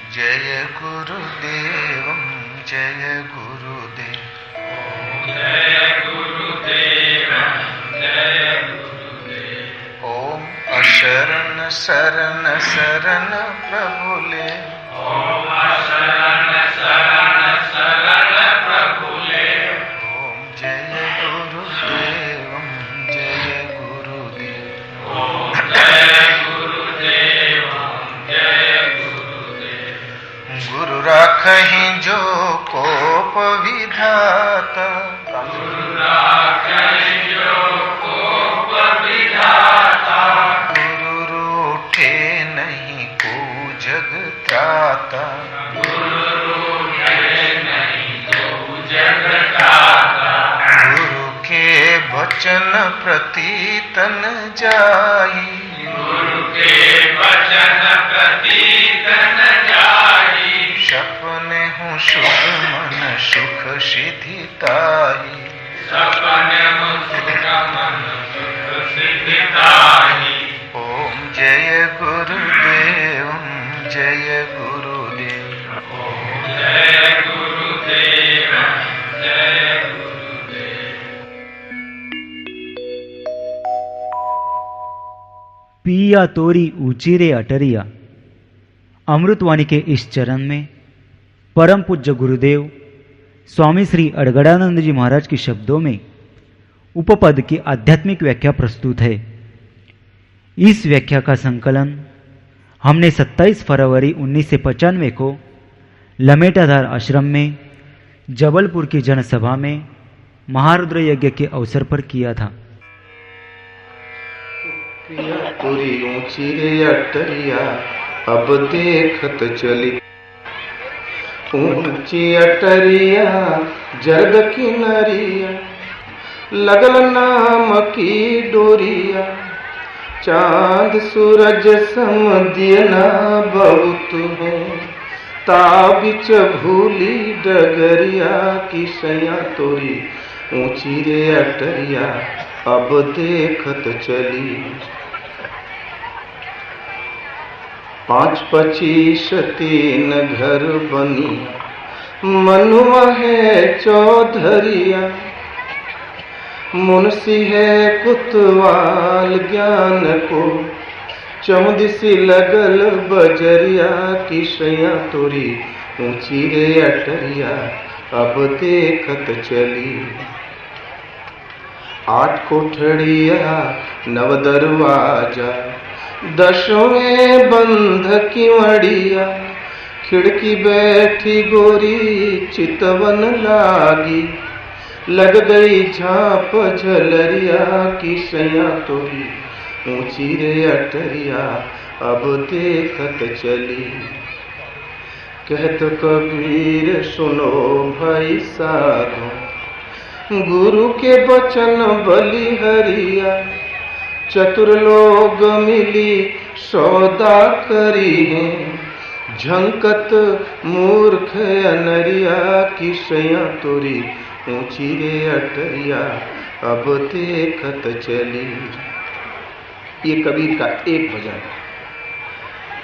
जय गुरुदेव जय गुरुदेव जय गुरुदेव जय गुरुदेव। ओम अशरण शरण शरण प्रभुले ओम शरण शरण शरण प्रभुले। ओम जय गुरुदेव जय गुरुदेव ओम जय गुरुदेव जय गुरुदेव। गुरु राखहि जो कोप विधाता गुरु राखहि जो कोप विधाता। गुरु रूठे नहीं को जग त्राता गुरु रूठे नहीं को जग त्राता। गुरु के वचन प्रति तन जाई गुरु के वचन प्रति तन जाई। सपने हूँ सुख मन सुख सिद्धि ताही सपने हूँ सुख मन सुख सिद्धि ताही। ओम जय गुरुदेव जय गुरुदेव ओम जय गुरुदेव जय गुरुदेव। पिया तोरी ऊंची रे अटरिया। अमृतवाणी के इस चरण में परम पूज्य गुरुदेव स्वामी श्री अड़गड़ानंद जी महाराज के शब्दों में उपपद की आध्यात्मिक व्याख्या प्रस्तुत है। इस व्याख्या का संकलन हमने 27 फरवरी 1995 को लमेटाधार आश्रम में जबलपुर की जनसभा में महारुद्र यज्ञ के अवसर पर किया था। पूरी ऊंची रे अटरिया अब देखत चली ऊंची अटरिया जर्द किनरिया लगल नाम की डोरिया चांद सूरज सम दियना बहुत हो ताबिच भूली डगरिया की सैया तोरी ऊंची रे अटरिया अब देखत चली 5-25 3 घर बनी मनुआ है चौधरिया मुंशी है कुतवाल ज्ञान को चौदिसी लगल बजरिया की सैया तोरी ऊंची रे अटरिया अब देखत चली 8 कोठड़िया 9 दरवाजा 10वें बंध की मड़िया खिड़की बैठी गोरी चितवन लागी लग गई झांप झलरिया की सैया तोरी ऊंची रे अटरिया अब देखत चली। कहत कबीर सुनो भाई साधो गुरु के वचन बलिहरिया चतुर लोग मिली सौदा करी है झंकत मूर्ख अनरिया की सैया तोरी ऊंची रे अटरिया अब देखत चली। ये कबीर का एक भजन।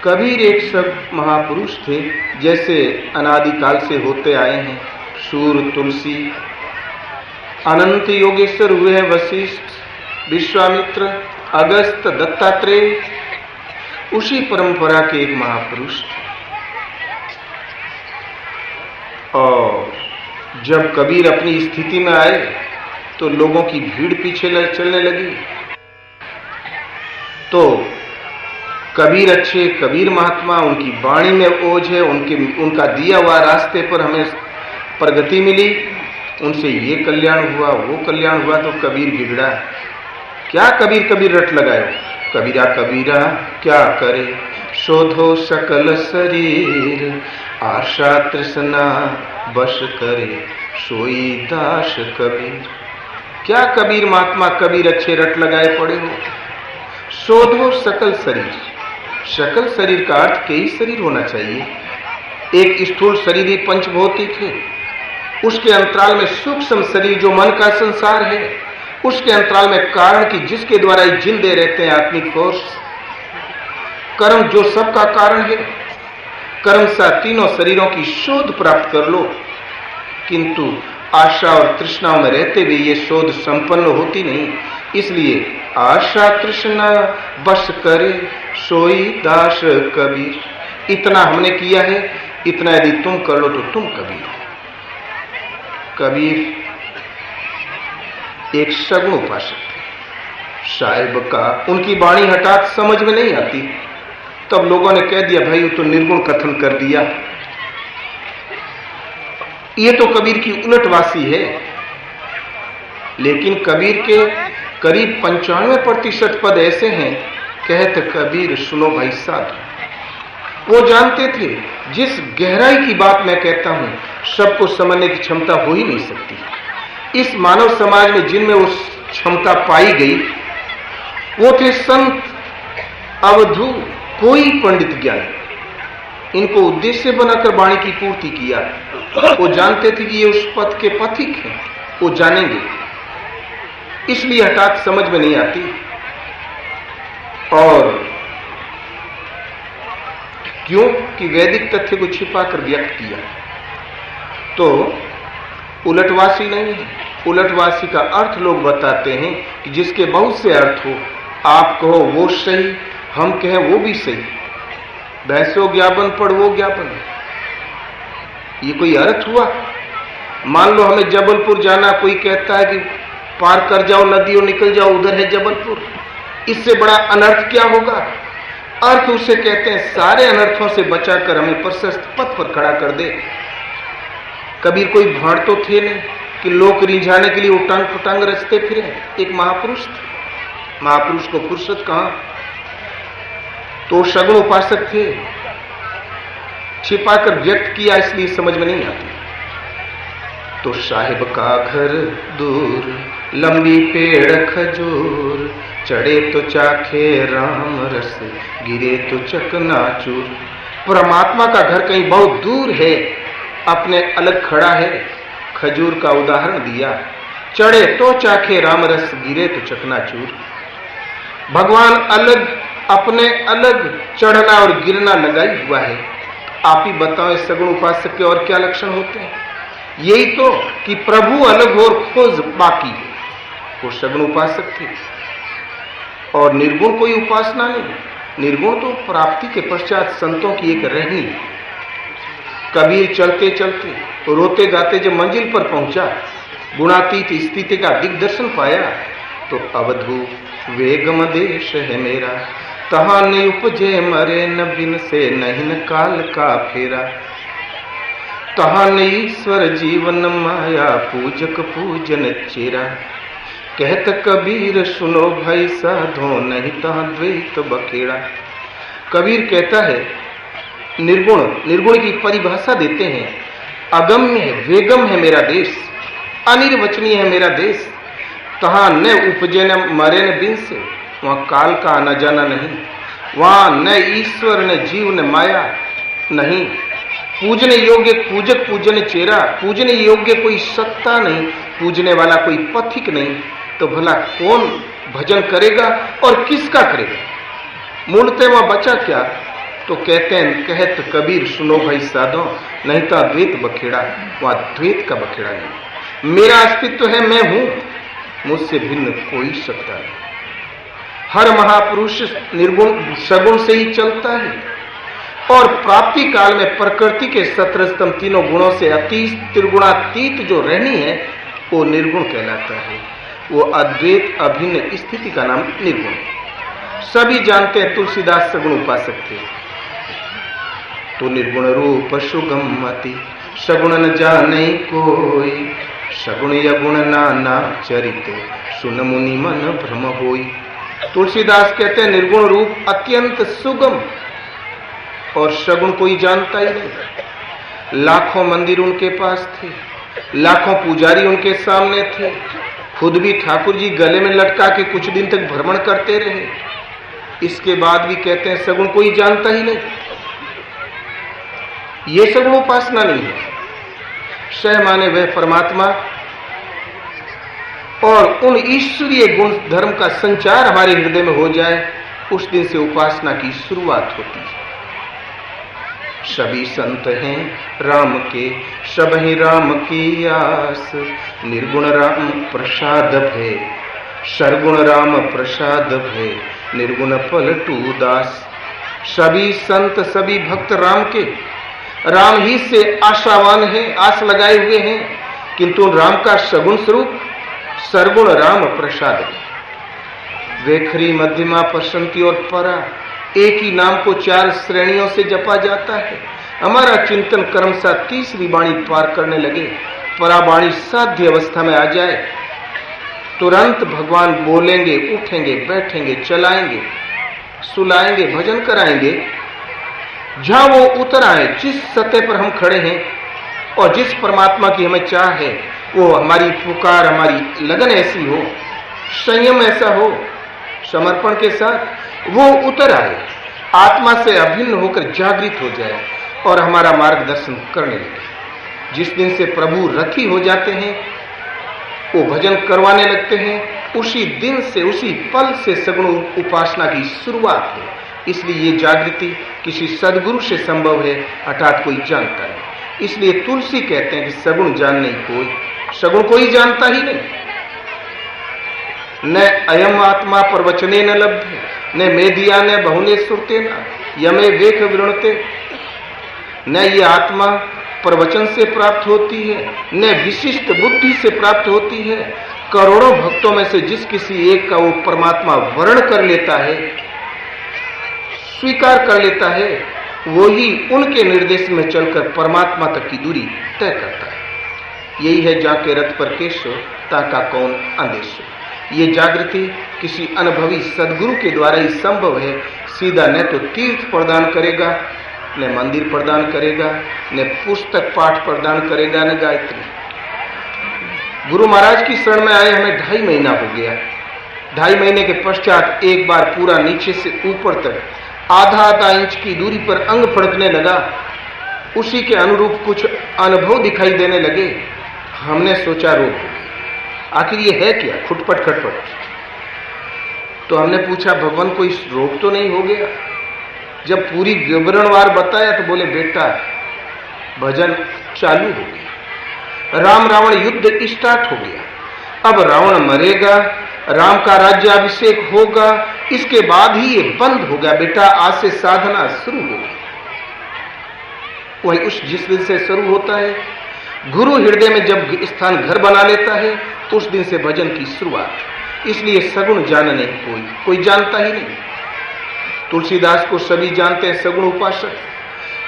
कबीर एक सब महापुरुष थे जैसे अनादिकाल से होते आए हैं। सूर तुलसी अनंत योगेश्वर हुए हैं वशिष्ठ विश्वामित्र अगस्त दत्तात्रेय उसी परंपरा के एक महापुरुष थे। और जब कबीर अपनी स्थिति में आए तो लोगों की भीड़ पीछे चलने लगी। तो कबीर अच्छे कबीर महात्मा उनकी वाणी में ओज है उनका दिया हुआ रास्ते पर हमें प्रगति मिली। उनसे ये कल्याण हुआ वो कल्याण हुआ तो कबीर बिगड़ा। क्या कबीर कबीर रट लगाए कबीरा कबीरा क्या करे शोधो सकल शरीर आशा तृष्णा बश करे सोई दास कबीर। क्या कबीर महात्मा कबीर अच्छे रट लगाए पड़े हो। शोधो सकल शरीर। सकल शरीर का अर्थ कई शरीर होना चाहिए। एक स्थूल शरीर ही पंचभौतिक है। उसके अंतराल में सूक्ष्म शरीर जो मन का संसार है। उसके अंतराल में कारण की जिसके द्वारा ही जिंदे रहते हैं आत्मिक कोष। कर्म जो सबका कारण है। कर्मशः तीनों शरीरों की शोध प्राप्त कर लो, किंतु आशा और तृष्णाओं में रहते हुए ये शोध संपन्न होती नहीं। इसलिए आशा तृष्णा बस करे सोई दास कबीर। इतना हमने किया है, इतना यदि तुम कर लो तो तुम कबीर। कबीर एक सगुण उपासक थे साहिब का, उनकी वाणी हठात समझ में नहीं आती। तब लोगों ने कह दिया, भाई तो निर्गुण कथन कर दिया, ये तो कबीर की उलटवासी है। लेकिन कबीर के करीब 95% पद ऐसे हैं, कहते कबीर सुनो भाई साधु। वो जानते थे जिस गहराई की बात मैं कहता हूं सबको समझने की क्षमता हो ही नहीं सकती। इस मानव समाज में जिनमें उस क्षमता पाई गई वो थे संत, अवधू, कोई पंडित ज्ञानी। इनको उद्देश्य बनाकर वाणी की पूर्ति किया। वो जानते थे कि ये उस पथ के पथिक हैं, वो जानेंगे, इसलिए हठात समझ में नहीं आती। और क्यों कि वैदिक तथ्य को छिपाकर व्यक्त किया। तो उलटवासी नहीं है। उलटवासी का अर्थ लोग बताते हैं कि जिसके बहुत से अर्थ हो, आप कहो वो सही, हम कहें वो भी सही, वैसो ज्ञापन पढ़ वो ज्ञापन, ये कोई अर्थ हुआ? मान लो हमें जबलपुर जाना, कोई कहता है कि पार कर जाओ नदी और निकल जाओ, उधर है जबलपुर। इससे बड़ा अनर्थ क्या होगा? अर्थ उसे कहते हैं सारे अनर्थों से बचाकर हमें प्रशस्त पथ पर खड़ा कर दे। कबीर कोई भाड़ तो थे नहीं कि लोग रिझाने के लिए उटांग पुटांग रचते फिरे। एक महापुरुष थे, महापुरुष को फुर्सत कहां? तो सगुण उपासक थे, छिपाकर व्यक्त किया, इसलिए समझ में नहीं आती। तो साहिब का घर दूर, लंबी पेड़ खजूर, चढ़े तो चाखे राम रस, गिरे तो चकनाचूर। परमात्मा का घर कहीं बहुत दूर है, अपने अलग खड़ा है। खजूर का उदाहरण दिया, चढ़े तो चाखे राम रस, गिरे तो चकनाचूर। भगवान अलग, अपने अलग चढ़ना और गिरना लगाई हुआ है। आप ही बताओ सगुण उपासक के और क्या लक्षण होते हैं? यही तो कि प्रभु अलग और खोज बाकी। वो सगुण उपासक थे। और निर्गुण कोई उपासना नहीं, निर्गुण तो प्राप्ति के पश्चात संतों की एक रहनी। कबीर चलते चलते रोते गाते जब मंजिल पर पहुंचा, गुणातीत स्थिति का दिग्दर्शन पाया, तो अवधू वेगम देश है मेरा, तहां नहीं उपजे मरे न बिन से नहीं न काल का फेरा। तहां नहीं ईश्वर जीवन माया, पूजक पूजन चेरा। कहत कबीर सुनो भाई साधो, नहीं तहां द्वैत बखेड़ा। कबीर कहता है निर्गुण, निर्गुण की परिभाषा देते हैं, अगम्य है, वेगम है मेरा देश, अनिर्वचनीय है मेरा देश। तहां न उपजे न मरे न बिन से, वहां काल का आना जाना नहीं, वहां न ईश्वर न जीव न माया नहीं। पूजने योग्य पूजक पूजन चेहरा, पूजने योग्य कोई सत्ता नहीं, पूजने वाला कोई पथिक नहीं। तो भला कौन भजन करेगा और किसका करेगा? मूलतः वहां बचा क्या? तो कहते हैं, कहत कबीर सुनो भाई साधो, नहीं तो द्वैत बखेड़ा, वहां द्वैत का बखेड़ा नहीं। मेरा अस्तित्व है, मैं हूं, मुझसे भिन्न कोई सत्ता नहीं। हर महापुरुष निर्गुण सगुण से ही चलता है। और प्राप्ति काल में प्रकृति के 17 स्तंभ तीनों गुणों से अतीत त्रिगुणातीत जो रहनी है वो निर्गुण कहलाता है। वो अद्वैत अभिन्न स्थिति का नाम निर्गुण। सभी जानते हैं तुलसीदास सगुण उपासक थे। तो निर्गुण रूप सुगम मति, सगुण न जाने कोई, सगुण यगुण नाना चरित, सुन मुनि मन भ्रम होई। तुलसीदास कहते हैं निर्गुण रूप अत्यंत सुगम और सगुण कोई जानता ही नहीं। लाखों मंदिर उनके पास थे, लाखों पुजारी उनके सामने थे, खुद भी ठाकुर जी गले में लटका के कुछ दिन तक भ्रमण करते रहे। इसके बाद भी कहते हैं सगुण कोई जानता ही नहीं। ये सगुण उपासना नहीं है। सह माने वह परमात्मा और उन ईश्वरीय गुण धर्म का संचार हमारे हृदय में हो जाए, उस दिन से उपासना की शुरुआत होती है। सभी संत हैं राम के, सब ही राम की आस। निर्गुण राम प्रसाद भय, सरगुण राम प्रसाद भय, निर्गुण पलटू दास। सभी संत सभी भक्त राम के, राम ही से आशावान है, आस लगाए हुए हैं, किंतु राम का सगुण स्वरूप सरगुण राम प्रसाद। वेखरी मध्यमा प्रसंति और परा, एक ही नाम को 4 श्रेणियों से जपा जाता है। हमारा चिंतन क्रमशः तीसरी वाणी पार करने लगे, परावाणी साध्य अवस्था में आ जाए, तुरंत भगवान बोलेंगे, उठेंगे, बैठेंगे, चलाएंगे, सुलाएंगे, भजन कराएंगे। जहां वो उतर आए, जिस सतह पर हम खड़े हैं और जिस परमात्मा की हमें चाह है, वो हमारी पुकार, हमारी लगन ऐसी हो, संयम ऐसा हो, समर्पण के साथ वो उतर आए, आत्मा से अभिन्न होकर जागृत हो जाए और हमारा मार्गदर्शन करने लगे। जिस दिन से प्रभु रथी हो जाते हैं, वो भजन करवाने लगते हैं, उसी दिन से, उसी पल से सगुण उपासना की शुरुआत है। इसलिए ये जागृति किसी सदगुरु से संभव है, अर्थात कोई जानता है। इसलिए तुलसी कहते हैं कि सगुण जान नहीं कोई, सगुण कोई जानता ही नहीं। न अयम आत्मा प्रवचने न लभ्य, न मेदिया न बहुने सुरते न यमे वेख विरणते। न ये आत्मा प्रवचन से प्राप्त होती है, न विशिष्ट बुद्धि से प्राप्त होती है। करोड़ों भक्तों में से जिस किसी एक का वो परमात्मा वर्ण कर लेता है, स्वीकार कर लेता है, वो ही उनके निर्देश में चलकर परमात्मा तक की दूरी तय करता है। यही है जाके रथ पर केशव, ताका कौन अंदेश। ये जागृति किसी अनुभवी सदगुरु के द्वारा ही संभव है। सीधा न तो तीर्थ प्रदान करेगा, न मंदिर प्रदान करेगा, न पुस्तक पाठ प्रदान करेगा, न गायत्री। गुरु महाराज की शरण में आए हमें 2.5 महीना हो गया। 2.5 महीने के पश्चात एक बार पूरा नीचे से ऊपर तक आधा इंच की दूरी पर अंग फड़कने लगा। उसी के अनुरूप कुछ अनुभव दिखाई देने लगे। हमने सोचा रोक, आखिर ये है क्या, खुटपट खटपट। तो हमने पूछा भगवान कोई रोग तो नहीं हो गया। जब पूरी विवरणवार बताया तो बोले बेटा भजन चालू हो गया, राम रावण युद्ध स्टार्ट हो गया। अब रावण मरेगा, राम का राज्याभिषेक होगा, इसके बाद ही ये बंद होगा बेटा। आज से साधना शुरू होगी। वही उस जिस दिन से शुरू होता है, गुरु हृदय में जब स्थान घर बना लेता है, उस दिन से भजन की शुरुआत। इसलिए सगुण जान नहीं कोई जानता ही नहीं। तुलसीदास को सभी जानते हैं सगुण उपासक,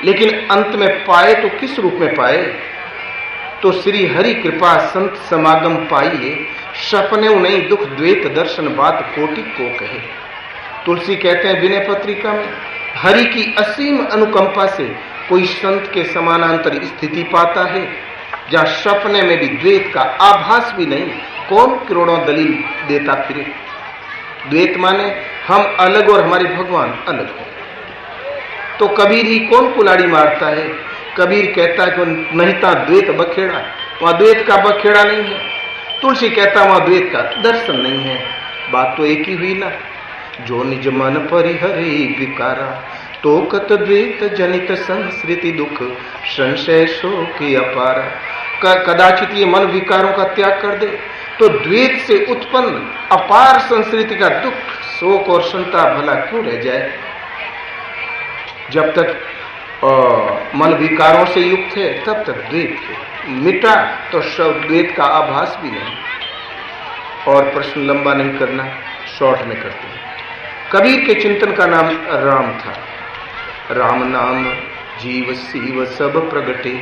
लेकिन अंत में पाए तो किस रूप में पाए? तो श्री हरि कृपा संत समागम पाइए, सपने नहीं दुख द्वैत दर्शन बात कोटि को कहे। तुलसी कहते हैं विनय पत्रिका में, हरि की असीम अनुकंपा से कोई संत के समानांतर स्थिति पाता है, जहां सपने में भी द्वैत का आभास भी नहीं। कौन करोड़ों दलील देता फिरे? द्वैत माने हम अलग और हमारे भगवान अलग है। तो कबीर ही कौन कुलाड़ी मारता है? कबीर कहता है कि नहीं था द्वैत बखेड़ा, वहां द्वैत का बखेड़ा नहीं है। तुलसी कहता वहां द्वैत का दर्शन नहीं है। बात तो एक ही हुई ना। जो निज मन परिहरे विकारा, तो कत द्वैत जनित संस्कृति दुख संशय शोक अपारा। कदाचित ये मन विकारों का त्याग कर दे तो द्वैत से उत्पन्न अपार संस्कृति का दुख शोक और संताप भला क्यों रह जाए? जब तक मन विकारों से युक्त है तब तक द्वैत है, मिटा तो सब द्वैत का आभास भी नहीं। और प्रश्न लंबा नहीं करना, शॉर्ट में करते हैं। कबीर के चिंतन का नाम राम था। राम नाम जीव शिव सब प्रगटे,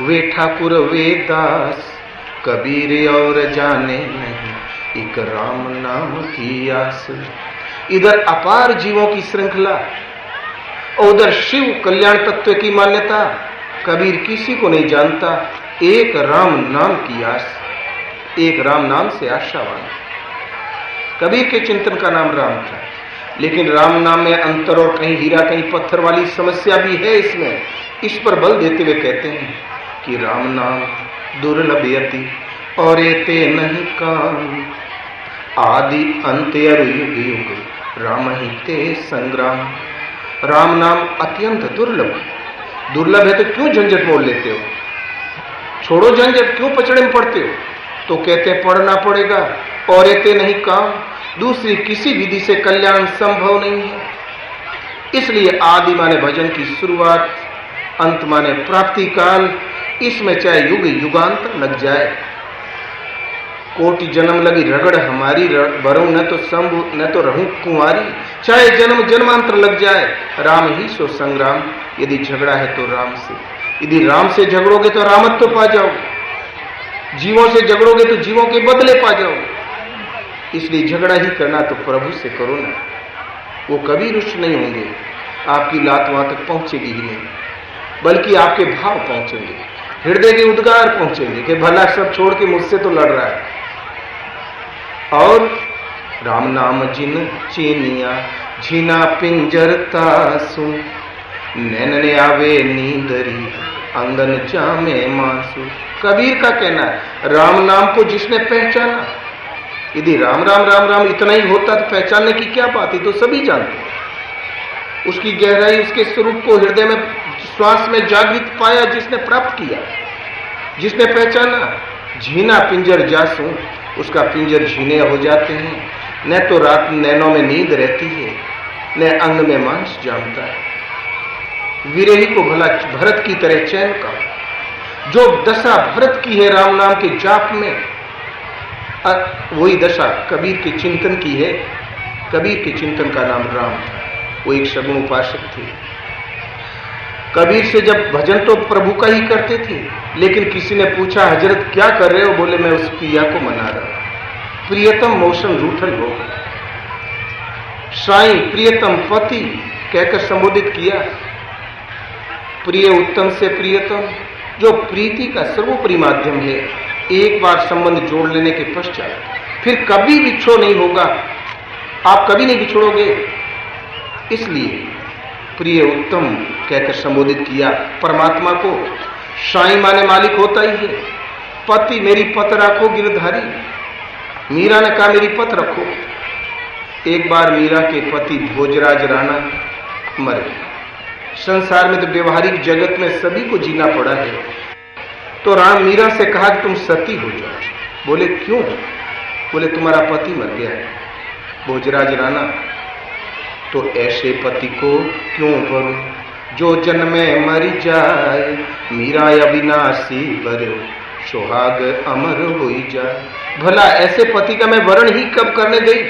वे ठाकुर वे दास, कबीर और जाने नहीं, एक राम नाम की आस। इधर अपार जीवों की श्रृंखला और उधर शिव कल्याण तत्व की मान्यता। कबीर किसी को नहीं जानता, एक राम नाम की आस, एक राम नाम से आशावान। कबीर के चिंतन का नाम राम था, लेकिन राम नाम में अंतर और कहीं हीरा कहीं पत्थर वाली समस्या भी है इसमें। इस पर बल देते हुए कहते हैं कि राम नाम दुर्लभ यति और एते नहीं काम, आदि अंत अरु युग युग राम ही ते संग्राम। राम नाम अत्यंत दुर्लभ, दुर्लभ है तो क्यों झंझट मोल लेते हो? छोड़ो झंझट, क्यों पचड़े में पड़ते हो? तो कहते हैं पढ़ना पड़ेगा, और एते नहीं काम, दूसरी किसी विधि से कल्याण संभव नहीं है। इसलिए आदि माने भजन की शुरुआत, अंत माने प्राप्ति काल, इसमें चाहे युग युगांतर लग जाए, कोटि जन्म लगी रगड़ हमारी, बरूं न तो शंभु न तो रहूं कुंवारी, चाहे जन्म जन्मांतर लग जाए, राम ही सो संग्राम, यदि झगड़ा है तो राम से, यदि राम से झगड़ोगे तो रामत तो पा जाओगे, जीवों से झगड़ोगे तो जीवों के बदले पा जाओगे। इसलिए झगड़ा ही करना तो प्रभु से करो ना, वो कभी रुष्ट नहीं होंगे, आपकी लात वहां तक पहुंचेगी ही नहीं, बल्कि आपके भाव पहुंचेंगे, हृदय के उद्गार पहुंचेंगे कि भला सब छोड़ के मुझसे तो लड़ रहा है। और राम नाम जिन चीनिया झीना पिंजर तासु, नैनने आवे नींदरी अंगन जामे मांसू। कबीर का कहना है राम नाम को जिसने पहचाना, यदि राम राम राम राम इतना ही होता तो पहचानने की क्या बात है, तो सभी जानते। उसकी गहराई, उसके स्वरूप को हृदय में श्वास में जागृत पाया जिसने प्राप्त किया, जिसने पहचाना। झीना पिंजर जासू, उसका पिंजर झीने हो जाते हैं, न तो रात नैनों में नींद रहती है, न अंग में मांस जामता है। विरही को भला भरत की तरह चैन का, जो दशा भरत की है राम नाम के जाप में, वही दशा कबीर के चिंतन की है। कबीर के चिंतन का नाम राम था, वो एक सगुण उपासक थे। कबीर से जब भजन तो प्रभु का ही करते थे, लेकिन किसी ने पूछा हजरत क्या कर रहे हो? बोले मैं उस पिया को मना रहा हूं। प्रियतम मोशन रूठन हो, साईं प्रियतम पति कहकर संबोधित किया। प्रिय उत्तम से प्रियतम, जो प्रीति का सर्वोपरि माध्यम है, एक बार संबंध जोड़ लेने के पश्चात फिर कभी बिछो नहीं होगा, आप कभी नहीं बिछोड़ोगे। इसलिए प्रिय उत्तम कहकर संबोधित किया परमात्मा को। साईं माने मालिक होता ही है। पति, मेरी पत रखो गिरधारी, मीरा ने कहा मेरी पत रखो। एक बार मीरा के पति भोजराज राणा मर गए। संसार में तो व्यवहारिक जगत में सभी को जीना पड़ा है, तो राम मीरा से कहा कि तुम सती हो जाओ। बोले क्यों? बोले तुम्हारा पति मर गया है भोजराज राणा, तो ऐसे पति को क्यों भरूं जो जन्मे मर जाए। मीरा अविनाशी बरो सुहाग अमर हो जाए। भला ऐसे पति का मैं वर्ण ही कब करने गई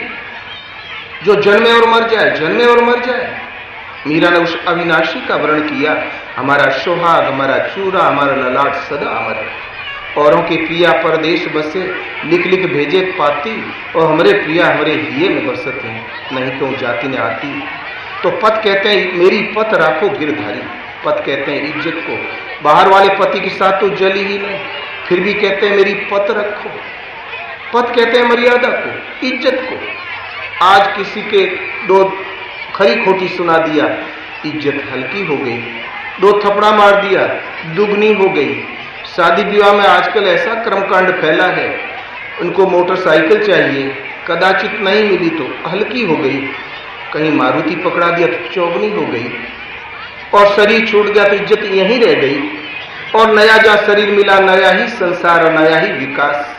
जो जन्मे और मर जाए, जन्मे और मर जाए। मीरा ने उस अविनाशी का वर्ण किया। हमारा सुहाग, हमारा चूरा, हमारा ललाट सदा अमर है। औरों के पिया परदेश बसे, लिख लिख भेजे पाती, और हमारे पिया हमारे हिये में बसते हैं, नहीं क्यों जाति ने आती। तो पत कहते हैं मेरी पत राखो गिरधारी। पत कहते हैं इज्जत को। बाहर वाले पति के साथ तो जली ही नहीं, फिर भी कहते हैं मेरी पत रखो। पत कहते हैं मर्यादा को, इज्जत को। आज किसी के दो खरी खोटी सुना दिया, इज्जत हल्की हो गई। दो थपड़ा मार दिया, दुगनी हो गई। शादी विवाह में आजकल ऐसा कर्मकांड फैला है, उनको मोटरसाइकिल चाहिए, कदाचित नहीं मिली तो हल्की हो गई। कहीं मारुति पकड़ा दिया तो चौगनी हो गई, और शरीर छूट गया तो इज्जत यहीं रह गई। और नया जा शरीर मिला, नया ही संसार और नया ही विकास।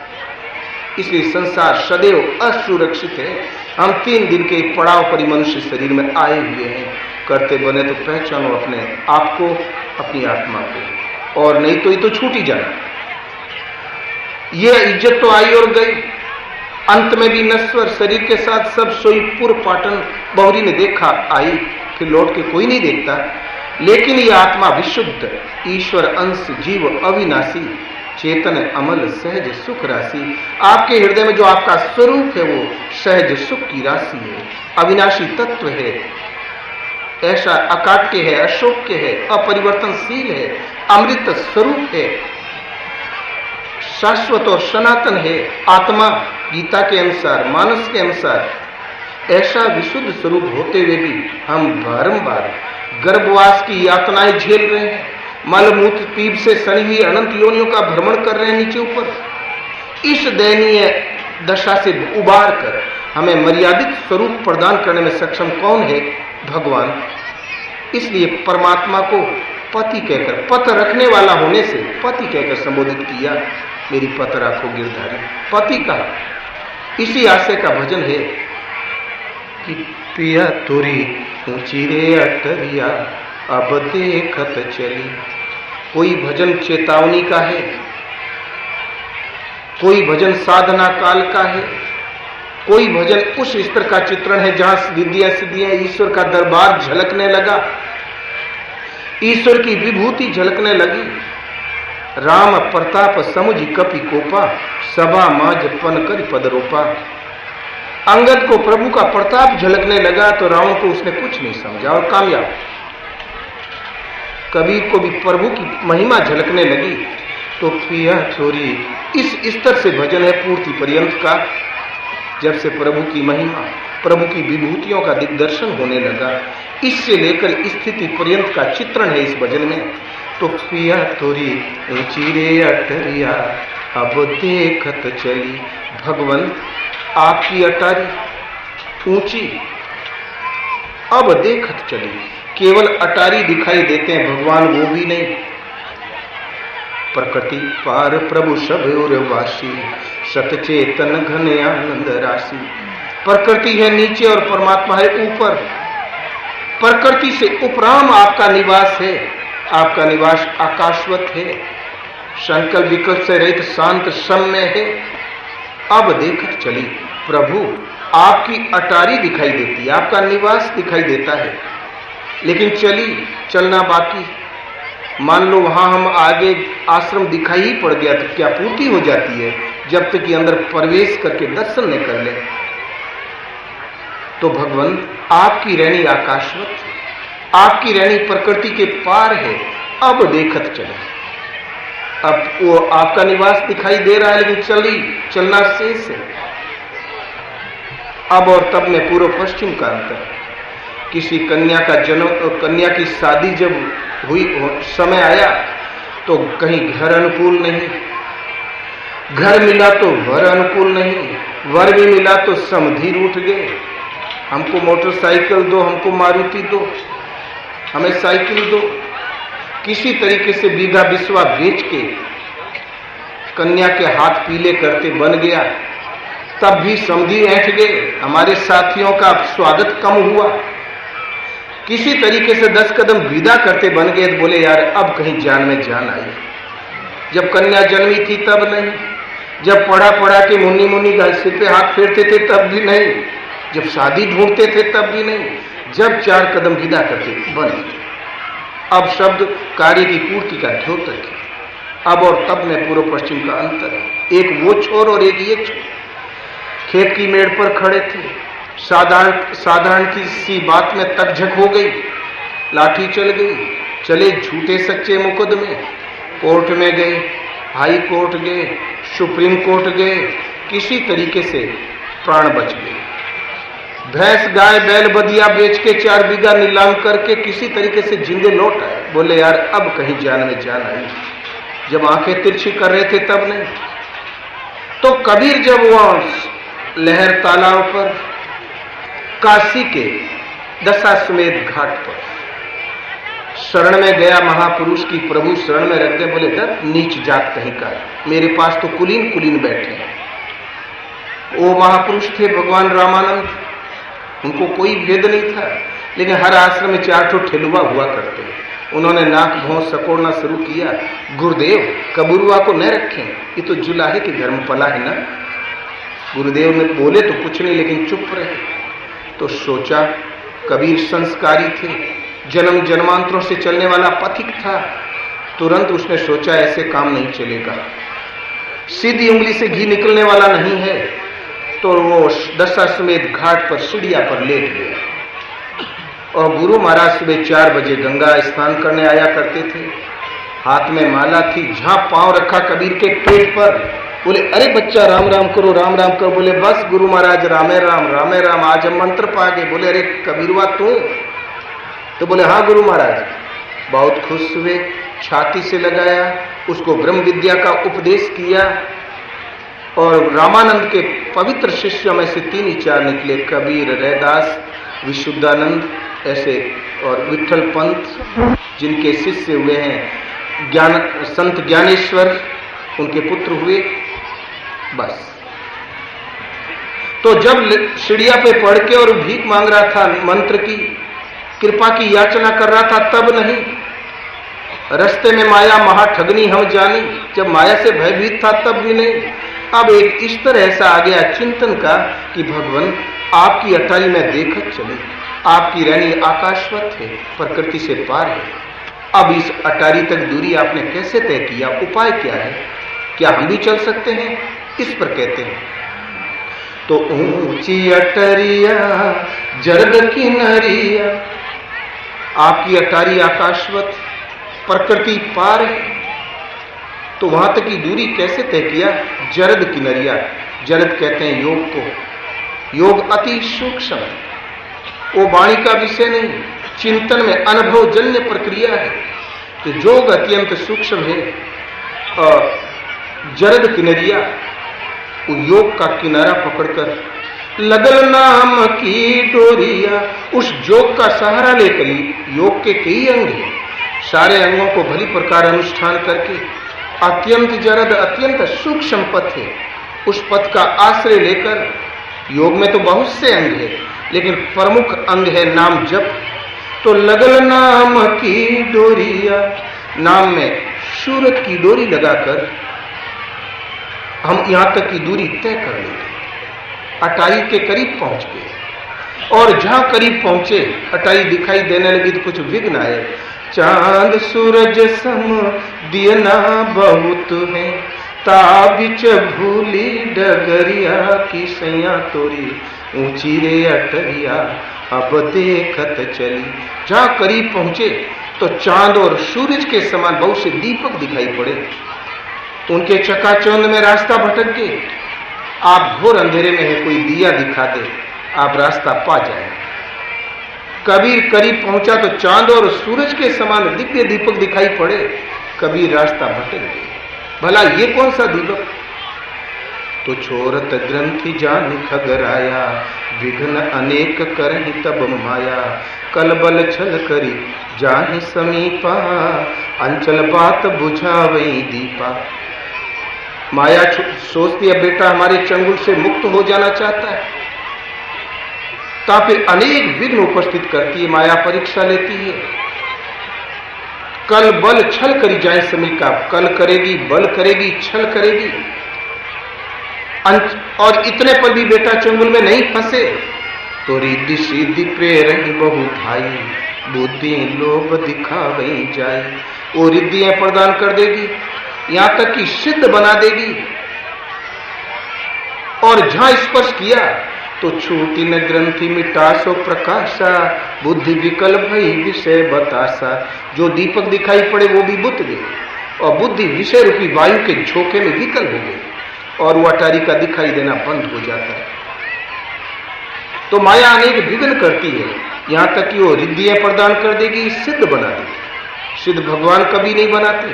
इसलिए संसार सदैव असुरक्षित है। हम 3 दिन के एक पड़ाव पर मनुष्य शरीर में आए हुए हैं। करते बने तो पहचानो अपने आप को, अपनी आत्मा को, और नहीं तो ये तो छूट ही जाए। ये इज्जत तो आई और गई, अंत में भी नश्वर शरीर के साथ सब सोई पुर पाटन। बहुरी ने देखा आई, फिर लौट के कोई नहीं देखता। लेकिन ये आत्मा विशुद्ध, ईश्वर अंश, जीव अविनाशी, चेतन अमल, सहज सुख राशि। आपके हृदय में जो आपका स्वरूप है वो सहज सुख की राशि है, अविनाशी तत्व है, ऐसा अकाट्य है, अशोक्य है, अपरिवर्तनशील है, अमृत स्वरूप है, शाश्वत और सनातन है। आत्मा गीता के अनुसार, मानस के अनुसार ऐसा विशुद्ध स्वरूप होते हुए भी हम बारंबार गर्भवास की यातनाएं झेल रहे हैं, मलमूत्र पीप से सनी हुई अनंत योनियों का भ्रमण कर रहे हैं नीचे ऊपर। इस दयनीय दशा से उबार कर हमें मर्यादित स्वरूप प्रदान करने में सक्षम कौन है? भगवान। इसलिए परमात्मा को पति कहकर, पत रखने वाला होने से पति कहकर संबोधित किया। मेरी पत राखो गिरधारी, पति कहा। इसी आशय का भजन है कि पिया तोरी ऊंची रे अटरिया अब देखत चली। कोई भजन चेतावनी का है, कोई भजन साधना काल का है, कोई भजन उस स्तर का चित्रण है जहां विद्या सिद्धियां, ईश्वर का दरबार झलकने लगा, ईश्वर की विभूति झलकने लगी। राम प्रताप समुझ कपि कोपा, सभा माज पन कर पद रोपा। अंगद को प्रभु का प्रताप झलकने लगा तो रावण को उसने कुछ नहीं समझा और कामयाब। कबीर को भी प्रभु की महिमा झलकने लगी तो पिया छोरी, इस स्तर से भजन है पूर्ति पर्यंत का। जब से प्रभु की महिमा, प्रभु की विभूतियों का दिग्दर्शन होने लगा, इससे लेकर स्थिति पर्यंत का चित्रण है इस भजन में। तो पिया तोरी ऊंची रे अटरिया अब देखत चली। भगवंत आपकी अटारी ऊंची अब देखत चली। केवल अटारी दिखाई देते हैं, भगवान वो भी नहीं। प्रकृति पार प्रभु सब और वासी, सतचेतन घन आनंद राशि। प्रकृति है नीचे और परमात्मा है ऊपर। प्रकृति से उपराम आपका निवास है, आपका निवास आकाशवत है, संकल्प विकल्प से रहित शांत सम में है। अब देखत चली, प्रभु आपकी अटारी दिखाई देती है, आपका निवास दिखाई देता है, लेकिन चलना बाकी। मान लो वहां हम आगे आश्रम दिखाई ही पड़ गया तो क्या पूर्ति हो जाती है, जब तक कि अंदर प्रवेश करके दर्शन नहीं कर ले। तो भगवान आपकी रहनी आकाशवत, आपकी रहनी प्रकृति के पार है। अब देखत चले, अब वो आपका निवास दिखाई दे रहा है, लेकिन चलना शेष है। अब और तब में पूर्व पश्चिम का अंतर। किसी कन्या का जन्म, कन्या की शादी जब हुई, समय आया तो कहीं घर अनुकूल नहीं, घर मिला तो वर अनुकूल नहीं, वर भी मिला तो समधि रूठ गए। हमको मोटरसाइकिल दो, हमको मारुति दो, हमें साइकिल दो। किसी तरीके से बीघा बिस्वा बेच के कन्या के हाथ पीले करते बन गया, तब भी समधि ऐंठ गए। हमारे साथियों का स्वागत कम हुआ। किसी तरीके से 10 कदम विदा करते बन गए तो बोले यार अब कहीं जान में जान आई। जब कन्या जन्मी थी तब नहीं, जब पढ़ा के मुन्नी सिर पे हाथ फेरते थे तब भी नहीं, जब शादी ढूंढते थे तब भी नहीं, जब 4 कदम विदा करते बन। अब शब्द कार्य की पूर्ति का द्योतक है। अब और तब में पूर्व पश्चिम का अंतर है। एक वो छोर और एक ये छोर। खेत की मेड़ पर खड़े थे, साधारण की सी बात में तकझक हो गई, लाठी चल गई, चले झूठे सच्चे मुकदमे, कोर्ट में गए, हाई कोर्ट गए, सुप्रीम कोर्ट गए, किसी तरीके से प्राण बच गए। भैंस गाय बैल बदिया बेच के 4 बीघा नीलाम करके किसी तरीके से जिंदे लौट आए। बोले यार अब कहीं जान में जान आई। जब आंखें तिरछी कर रहे थे तब नहीं। तो कबीर जब वह लहर तालाब पर काशी के दशाश्वमेध घाट पर शरण में गया, महापुरुष की प्रभु शरण में रख दे, बोले दर नीच जात कहीं का, मेरे पास तो कुलीन बैठे हैं। वो महापुरुष थे भगवान रामानंद, उनको कोई भेद नहीं था, लेकिन हर आश्रम में 4 ठो ठेलुआ हुआ करते। उन्होंने नाक भौं सकोड़ना शुरू किया। गुरुदेव कबुरुआ को न रखें, ये तो जुलाहे के घर में पला है ना। गुरुदेव ने बोले तो कुछ नहीं, लेकिन चुप रहे। तो सोचा, कबीर संस्कारी थे, जन्म जन्मांतरों से चलने वाला पथिक था। तुरंत उसने सोचा ऐसे काम नहीं चलेगा, सीधी उंगली से घी निकलने वाला नहीं है। तो वो दशाश्वमेध घाट पर सीढ़िया पर लेट गया। और गुरु महाराज सुबह 4 बजे गंगा स्नान करने आया करते थे। हाथ में माला थी, जहां पांव रखा कबीर के पेट पर। बोले अरे बच्चा राम राम करो, राम राम करो। बोले बस गुरु महाराज रामे राम, आज हम मंत्र पा गए। बोले अरे कबीरवा तू? तो बोले हाँ गुरु महाराज। बहुत खुश हुए, छाती से लगाया, उसको ब्रह्म विद्या का उपदेश किया। और रामानंद के पवित्र शिष्यों में से 3 ही 4 निकले, कबीर, रैदास, विशुद्धानंद ऐसे, और विठल पंत जिनके शिष्य हुए हैं, संत ज्ञानेश्वर उनके पुत्र हुए। बस। तो जब सीढ़िया पे पढ़ के और भीख मांग रहा था, मंत्र की कृपा की याचना कर रहा था, तब नहीं। रास्ते में माया महाठगनी हम जानी, जब माया से भयभीत था तब भी नहीं। अब एक इस तरह ऐसा आ गया चिंतन का कि भगवान आपकी अटारी में देखत चले, आपकी रहनी आकाशवत है, प्रकृति से पार है। अब इस अटारी तक दूरी आपने कैसे तय किया, उपाय क्या है, क्या हम भी चल सकते हैं? इस पर कहते हैं, तो ऊंची अटरिया जर्द किनरिया, आपकी अटारी आकाशवत, प्रकृति पार है, तो वहां तक की दूरी कैसे तय किया? जरद किनरिया, जरद कहते हैं योग को। योग अति सूक्ष्म है, वो वाणी का विषय नहीं, चिंतन में अनुभवजन्य प्रक्रिया है। तो योग अत्यंत सूक्ष्म है, और जरद किनरिया, वो योग का किनारा पकड़कर लगल नाम की डोरिया, उस योग का सहारा लेकर, योग के कई अंग हैं, सारे अंगों को भली प्रकार अनुष्ठान करके अत्यंत जरद, अत्यंत सूक्ष्म पथ है, उस पथ का आश्रय लेकर, योग में तो बहुत से अंग है, लेकिन प्रमुख अंग है नाम जप। तो लगल नाम की डोरिया, नाम में सूरत की डोरी लगाकर हम यहां तक की दूरी तय कर लेंगे। अटारी के करीब पहुंच गए, और जहां करीब पहुंचे अटारी दिखाई देने लगी तो कुछ विघ्न आए। चांद सूरज सम दियना बहुत है, ताबिच भूली डगरिया की सैया तोरी, ऊंची रे अटरिया अब देखत चली। जहां करीब पहुंचे तो चांद और सूरज के समान बहुत से दीपक दिखाई पड़े, उनके चकाचौंध में रास्ता भटक गए। आप घोर अंधेरे में है, कोई दिया दिखा दे, आप रास्ता पा जाए। कबीर करीब पहुंचा तो चांद और सूरज के समान दिव्य दीपक दिखाई पड़े, कबीर रास्ता भटक गए। भला ये कौन सा दीपक? तो छोरत ग्रंथि जान खगराया, विघ्न अनेक करहि तब माया, कलबल छल करी जाहि समीपा, अंचल बात बुझावई दीपा। माया सोचती है बेटा हमारे चंगुल से मुक्त हो जाना चाहता है, तो फिर अनेक विघ्न उपस्थित करती है, माया परीक्षा लेती है। कल बल छल करी जाए समीपा, कल करेगी, बल करेगी, छल करेगी, और इतने पर भी बेटा चंगुल में नहीं फंसे तो रिद्धि सिद्धि प्रेरण बहु भाई, बुद्धि लोभ दिखावई जाए। वो रिद्धियां प्रदान कर देगी, यहां तक कि सिद्ध बना देगी। और जहां स्पर्श किया तो छूटी न ग्रंथि मिटासो प्रकाशा, बुद्धि विकल भई विषय बतासा। जो दीपक दिखाई पड़े वो भी बुझ गए, और बुद्धि विषय रूपी वायु के झोंके में विकल हो गई, और वो अटारी का दिखाई देना बंद हो जाता है। तो माया अनेक विघ्न करती है, यहां तक कि वो रिद्धियां प्रदान कर देगी, सिद्ध बना देगी। सिद्ध भगवान कभी नहीं बनाते,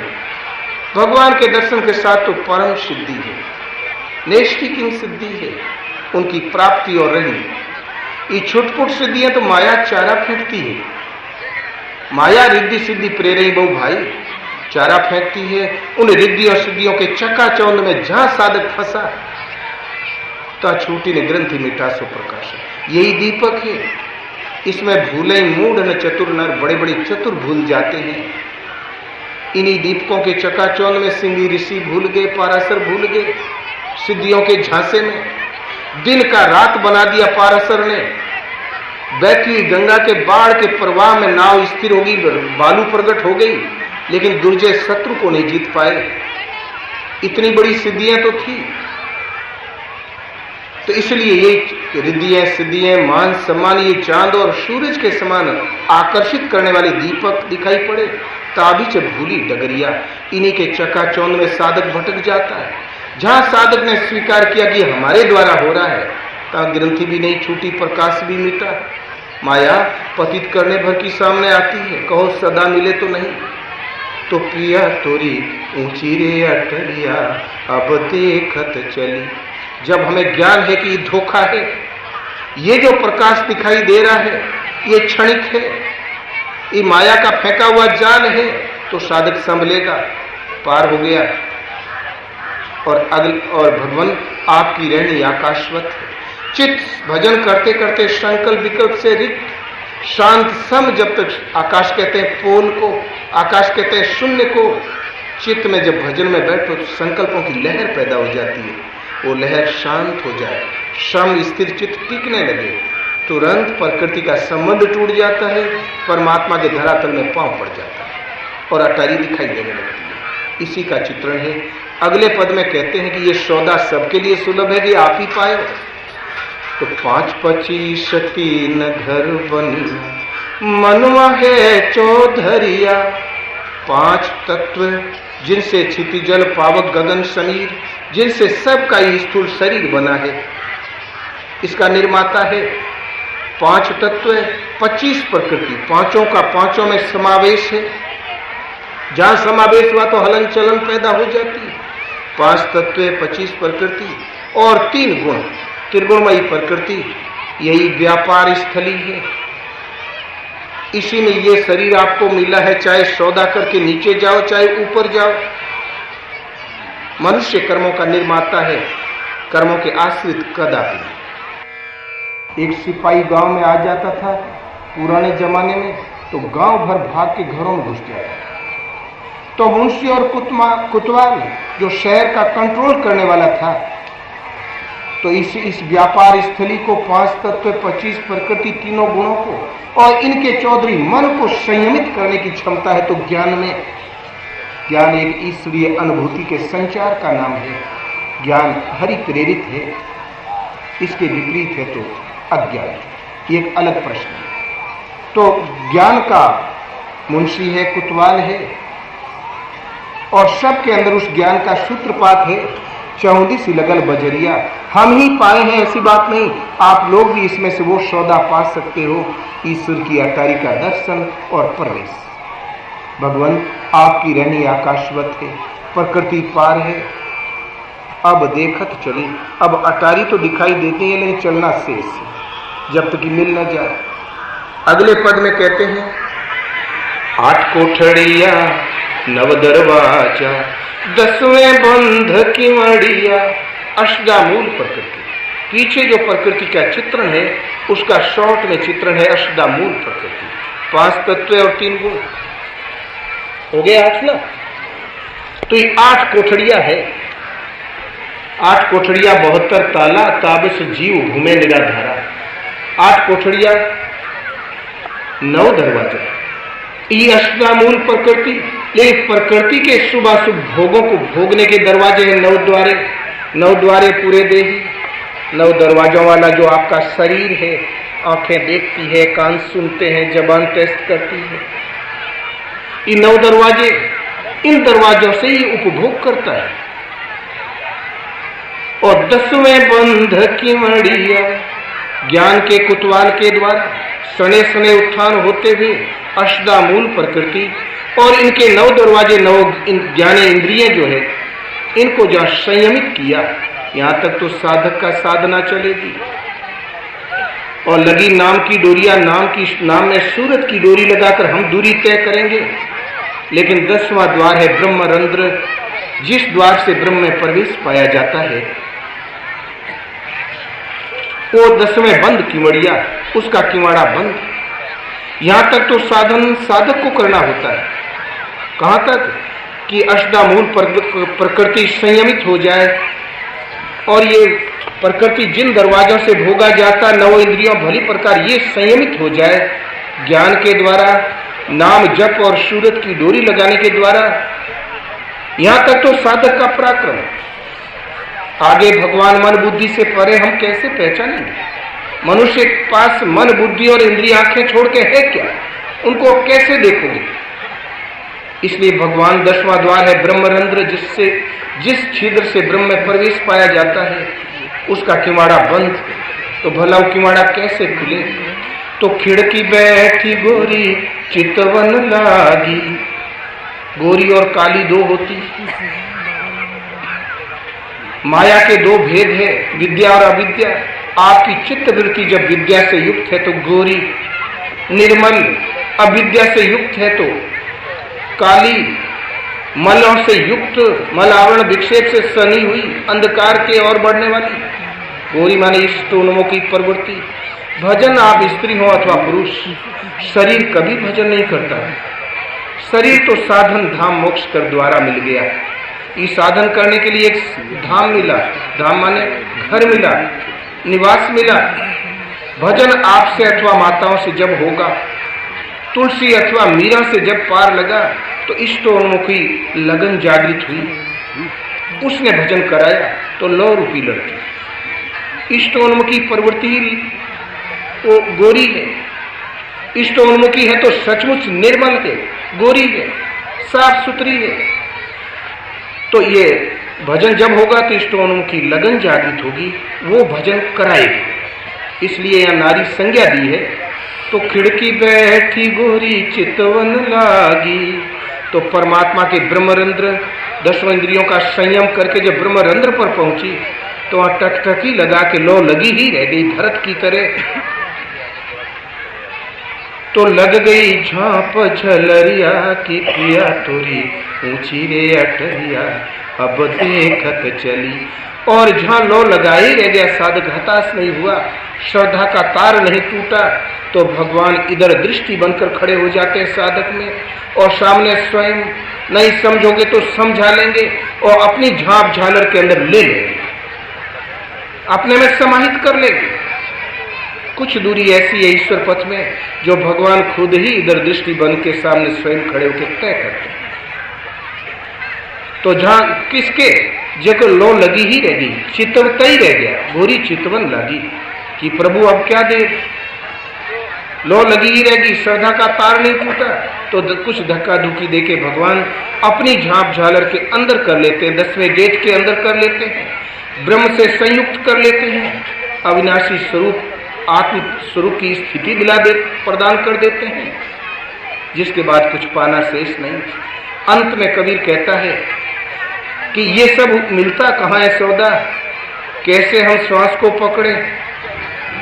भगवान के दर्शन के साथ तो परम सिद्धि है, नैष्ठिक सिद्धि है, उनकी प्राप्ति और रहनी। ये छुटपुट सिद्धियां तो माया चारा फेंकती है। माया रिद्धि सिद्धि प्रेरई बहु भाई, चारा फेंकती है उन रिद्धि और सिद्धियों के चकाचौंध में। जहां साधक फंसा ता छूटी ने ग्रंथि मिटासो प्रकाश, यही दीपक है। इसमें भूले मूढ़ न चतुर नर, बड़े बड़े चतुर भूल जाते हैं। इन्हीं दीपकों के चकाचौंध में सिंगी ऋषि भूल गए, पारासर भूल गए, सिद्धियों के झांसे में दिन का रात बना दिया पारासर ने। बैठी हुई गंगा के बाढ़ के प्रवाह में नाव स्थिर होगी, बालू प्रकट हो गई, लेकिन दुर्जय शत्रु को नहीं जीत पाए। इतनी बड़ी सिद्धियां तो थी। तो इसलिए ये रिद्धियां सिद्धियां मान सम्मान, ये चांद और सूरज के समान आकर्षित करने वाले दीपक दिखाई पड़े। ताबिच भूली डगरिया, इन्हीं के चकाचौंध में साधक भटक जाता है। जहां साधक ने स्वीकार किया कि हमारे द्वारा हो रहा है, तहां ग्रंथि भी नहीं छूटी, प्रकाश भी मिटा। माया पतित करने भर की सामने आती है, कहो सदा मिले तो नहीं। तो पिया तोरी ऊंची रे अटरिया, अब देखत चली। जब हमें ज्ञान है कि धोखा है, ये जो प्रकाश दिखाई दे रहा है ये क्षणिक है, ये माया का फेंका हुआ जाल है, तो साधक संभलेगा, पार हो गया। और भगवान आपकी रहनी आकाशवत है। चित्त भजन करते करते संकल्प विकल्प से रिक्त शांत सम, जब तक आकाश कहते हैं पोल को, आकाश कहते हैं शून्य को, चित्त में जब भजन में बैठो तो संकल्पों की लहर पैदा हो जाती है। वो लहर शांत हो जाए, सम स्थिर चित्त टिकने लगे, तुरंत प्रकृति का संबंध टूट जाता है, परमात्मा के धरातल में पांव पड़ जाता है और अटारी दिखाई देने लगती है। इसी का चित्रण है। अगले पद में कहते हैं कि ये सौदा सबके लिए सुलभ है कि आप ही पाए। तो 5-25 3 घर बनी मनवा है चौधरिया। 5 तत्व जिनसे क्षिति जल पावक गगन समीर, जिनसे सबका ही स्थूल शरीर बना है, इसका निर्माता है। 5 तत्व, 25 प्रकृति, पांचों का पांचों में समावेश है। जहां समावेश हुआ तो हलन चलन पैदा हो जाती है। 5 तत्व, 25 प्रकृति और 3 गुण, त्रिगुणमयी प्रकृति, यही व्यापार स्थली है। इसी में ये शरीर आपको मिला है, चाहे सौदा करके नीचे जाओ चाहे ऊपर जाओ। मनुष्य कर्मों का निर्माता है, कर्मों के आश्रित कदापि। एक सिपाही गांव में आ जाता था पुराने जमाने में, तो गांव भर भाग के घरों में घुस जाता था। तो मुंशी और कुतवाल जो शहर का कंट्रोल करने वाला था, तो इस व्यापार स्थली को 5 तत्व, 25 प्रकृति, तीनों गुणों को और इनके चौधरी मन को संयमित करने की क्षमता है। तो ज्ञान में, ज्ञान एक ईश्वरीय अनुभूति के संचार का नाम है। ज्ञान हरि प्रेरित है, इसके विपरीत है तो अज्ञान। एक अलग प्रश्न है। तो ज्ञान का मुंशी है, कुतवाल है, और सबके अंदर उस ज्ञान का सूत्रपात है। 34 लगल बजरिया, हम ही पाए हैं ऐसी बात नहीं, आप लोग भी इसमें से वो सौदा पा सकते हो, ईश्वर की अटारी का दर्शन और प्रवेश। भगवान आपकी रहनी आकाशवत है, प्रकृति पार है। अब देखत चली, अब अटारी तो दिखाई देती है लेकिन चलना शेष है, जब तक कि मिल न जाए। अगले पद में कहते हैं 8 कोठड़िया 9 दरवाजा, 10वें बंध की मड़िया। अष्टधामूल प्रकृति, पीछे जो प्रकृति का चित्रण है उसका शॉर्ट में चित्रण है अष्टधामूल प्रकृति। 5 तत्व और 3 गुण हो गया 8 ना। तो ये 8 कोठड़िया है। 8 कोठड़िया 72 ताला, ताबस जीव घूमे निराधारा। 8 कोठड़िया 9 दरवाजा, ये अष्टधामूल प्रकृति। ये प्रकृति के शुभ अशुभ भोगों को भोगने के दरवाजे हैं 9 द्वारे। 9 द्वारे पूरे देही, 9 दरवाजों वाला जो आपका शरीर है, आंखें देखती है, कान सुनते हैं, जबान टेस्ट करती है। ये 9 दरवाजे, इन दरवाजों से ही उपभोग करता है। और 10वें बंध की मड़िया, ज्ञान के कुतवाल के द्वारा सने सने उत्थान होते हुए अष्टधामूल प्रकृति और इनके 9 दरवाजे, 9 ज्ञाने इंद्रियां जो है, इनको जहां संयमित किया, यहां तक तो साधक का साधना चलेगी। और लगी नाम की डोरिया, नाम में सूरत की डोरी लगाकर हम दूरी तय करेंगे। लेकिन 10वां द्वार है ब्रह्मरंध्र, जिस द्वार से ब्रह्म में प्रवेश पाया जाता है, वो 10वें बंद किवड़िया, उसका किवाड़ा बंद। यहां तक तो साधन साधक को करना होता है। कहां तक कि अष्टधामूल प्रकृति संयमित हो जाए और ये प्रकृति जिन दरवाजों से भोगा जाता 9 इंद्रियों भली प्रकार ये संयमित हो जाए ज्ञान के द्वारा, नाम जप और सूरत की डोरी लगाने के द्वारा। यहां तक तो साधक का पराक्रम। आगे भगवान मन बुद्धि से परे हम कैसे पहचानेंगे? मनुष्य के पास मन बुद्धि और इंद्रिय आंखें छोड़ के है क्या? उनको कैसे देखोगे? इसलिए भगवान 10वां द्वार है ब्रह्मरंध्र, जिस छिद्र से ब्रह्म में प्रवेश पाया जाता है उसका किवाड़ा बंद। तो भला वो किवाड़ा कैसे खुले? तो खिड़की बैठी गोरी चितवन लागी। गोरी और काली 2 होती। माया के 2 भेद है, विद्या और अविद्या। आपकी चित्त वृत्ति जब विद्या से युक्त है तो गोरी, निर्मल अविद्या से युक्त है तो काली मलों से युक्त मल आवरण विक्षेप से सनी हुई अंधकार के और बढ़ने वाली गौरी माने इष्टोन्मुखी प्रवृत्ति। भजन आप स्त्री हो अथवा पुरुष, शरीर कभी भजन नहीं करता। शरीर तो साधन धाम मोक्ष कर द्वारा मिल गया। इस साधन करने के लिए एक धाम मिला, धाम माने घर मिला, निवास मिला। भजन आपसे अथवा माताओं से जब होगा, तुलसी अथवा मीरा से जब पार लगा तो इष्टोन्मुखी लगन जागृत हुई। उसने भजन कराया तो 9 रूपी लड़की। इष्टोन्मुखी प्रवृत्ति वो गोरी है। इष्टोन्मुखी है तो सचमुच निर्मल है, गोरी है, साफ सुथरी है। तो ये भजन जब होगा तो इष्टोन्मुखी लगन जागृत होगी, वो भजन कराएगी। इसलिए यह नारी संज्ञा दी है। तो खिड़की बैठी गोरी चितवन लागी, तो परमात्मा के ब्रह्मरंध्र 10 इंद्रियों का संयम करके जब ब्रह्मरंध्र पर पहुंची तो वहां टकटकी लगा के लो लगी ही रह गई भरत की तरह। तो लग गई झांप झलरिया की पिया तोरी ऊंची रे अटरिया अब देखत चली। और जहां लो लगाई रह गया, साधक हताश नहीं हुआ, श्रद्धा का तार नहीं टूटा, तो भगवान इधर दृष्टि बनकर खड़े हो जाते हैं साधक में, और सामने स्वयं नहीं समझोगे तो समझा लेंगे और अपनी झांप झालर के अंदर ले लेंगे, अपने में समाहित कर लेंगे। कुछ दूरी ऐसी है ईश्वर पथ में जो भगवान खुद ही इधर दृष्टि बन के सामने स्वयं खड़े होकर तय करते हैं। तो जहां किसके जगह लो लगी ही रह गई, चितवता ही रह गया, गोरी चितवन लगी कि प्रभु अब क्या दे, लो लगी ही रहेगी, श्रद्धा का तार नहीं टूटा। तो कुछ धक्का धुक्की देके भगवान अपनी झांप झालर के अंदर कर लेते हैं, 10वें गेट के अंदर कर लेते हैं, ब्रह्म से संयुक्त कर लेते हैं, अविनाशी स्वरूप आत्म स्वरूप की स्थिति दिला दे प्रदान कर देते हैं, जिसके बाद कुछ पाना शेष नहीं। अंत में कबीर कहता है कि ये सब मिलता कहाँ है सौदा, कैसे हम श्वास को पकड़े,